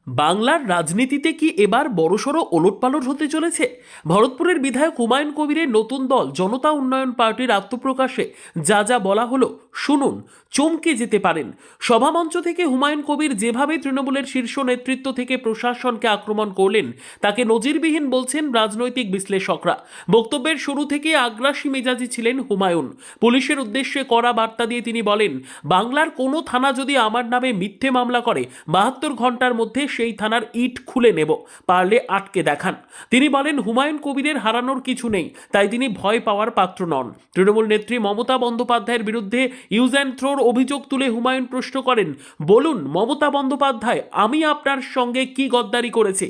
বাংলার রাজনীতিতে কি এবার বড়সড় ওলটপালট হতে চলেছে? ভরতপুরের বিধায়ক হুমায়ুন কবিরের নতুন দল জনতা উন্নয়ন পার্টির আত্মপ্রকাশে যা যা বলা হলো শুনুন, চমকে যেতে পারেন। সভামঞ্চ থেকে হুমায়ুন কবির যেভাবে তৃণমূলের শীর্ষ নেতৃত্ব থেকে প্রশাসনকে আক্রমণ করলেন তাকে নজিরবিহীন বলছেন রাজনৈতিক বিশ্লেষকরা। বক্তব্যের শুরু থেকে আগ্রাসী মেজাজি ছিলেন হুমায়ুন। পুলিশের উদ্দেশ্যে কড়া বার্তা দিয়ে তিনি বলেন, বাংলার কোনো থানা যদি আমার নামে মিথ্যে মামলা করে 72 ঘন্টার মধ্যে সেই থানার ইট খুলে নেব, পারলে আটকে দেখান। তিনি বলেন, হুমায়ুন কবিরের হারানোর কিছু নেই, তাই তিনি ভয় পাওয়ার পাত্র নন। তৃণমূল নেত্রী মমতা বন্দ্যোপাধ্যায়ের বিরুদ্ধে ইউজ অ্যান্ড থ্রোর অভিযোগ তুলে হুমায়ুন প্রশ্ন করেন, বলুন মমতা বন্দ্যোপাধ্যায়, আমি আপনার সঙ্গে কি গদ্দারি করেছি?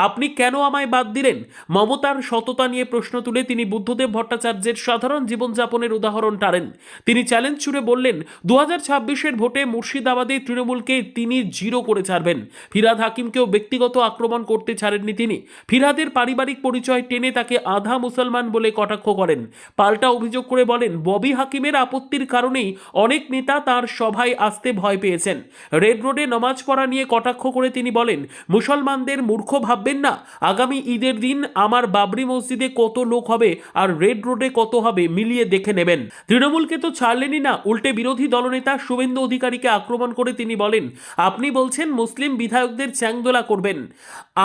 আপনি কেন আমায় বাদ দিলেন? মমতার সততা নিয়ে প্রশ্ন তুলে তিনি বুদ্ধদেব ভট্টাচার্যের সাধারণ জীবনযাপনের উদাহরণ টানেন। তিনি চ্যালেঞ্জ ছুড়ে বললেন, 2026-এর ভোটে মুর্শিদাবাদে তৃণমূলকে তিনি জিরো করে ছাড়বেন। ফিরহাদ হাকিমকেও ব্যক্তিগত আক্রমণ করতে ছাড়েননি তিনি। ফিরহাদের পারিবারিক পরিচয় টেনে তাকে আধা মুসলমান বলে কটাক্ষ করেন। পাল্টা অভিযোগ করে বলেন, ববি হাকিমের আপত্তির কারণেই অনেক নেতা তার সভায় আসতে ভয় পেয়েছেন। রেড রোডে নামাজ পড়া নিয়ে কটাক্ষ করে তিনি বলেন, মুসলমানদের মূর্খ ভাববেন না। আগামী ঈদের দিন আমার বাবরি মসজিদে কত লোক হবে আর রেড রোডে কত হবে মিলিয়ে দেখে নেবেন। তৃণমূলকে তো ছাড়লেনই না, উল্টে বিরোধী দলনেতা শুভেন্দু অধিকারীকে আক্রমণ করে তিনি বলেন, আপনি বলছেন মুসলিম বিধায়কদের চ্যাংদোলা করবেন।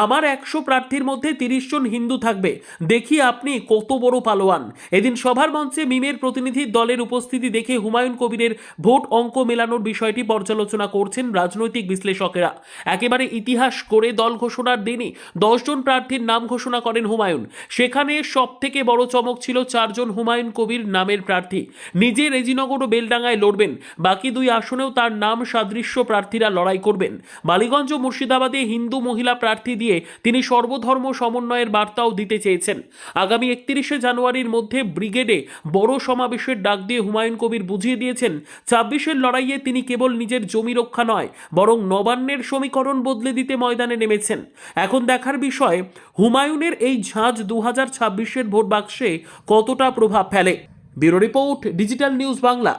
আমার 100 প্রার্থীর মধ্যে 30 জন হিন্দু থাকবে, দেখি আপনি কত বড় পালোয়ান। এদিন সভার মঞ্চে মিমের প্রতিনিধি দলের উপস্থিতি দেখে হুমায়ুন কবিরের ভোট অঙ্ক মেলানোর বিষয়টি পর্যালোচনা করছেন রাজনৈতিক বিশ্লেষকেরা। একেবারে ইতিহাস করে দল ঘোষণার দিনই 10 জন প্রার্থীর নাম ঘোষণা করেন হুমায়ুন। সেখানে সব থেকে বড় চমক ছিল 4 জন হুমায়ুন কবির নামের প্রার্থী নিজে রেজিনগর ও বেলডাঙ্গায় লড়বেন। বাকি 2 আসনেও তার নাম সাদৃশ্য প্রার্থীরা লড়াই করবেন। বালিগঞ্জ ও মুর্শিদাবাদে হিন্দু মহিলা প্রার্থী দিয়ে তিনি সর্বধর্ম সমন্বয়ের বার্তাও দিতে চেয়েছেন। আগামী 31শে জানুয়ারির মধ্যে ব্রিগেডে বড় সমাবেশের ডাক দিয়ে হুমায়ুন কবির বুঝিয়ে দিয়েছেন, 26-এর লড়াইয়ে তিনি কেবল নিজের জমি রক্ষা নয়, বরং নবান্নের সমীকরণ বদলে দিতে ময়দানে নেমেছেন। এখন দেখার বিষয়, হুমায়ুনের এই ঝাঁজ 2026-এর ভোট বাক্সে কতটা প্রভাব ফেলে। Bureau report, digital news Bangla.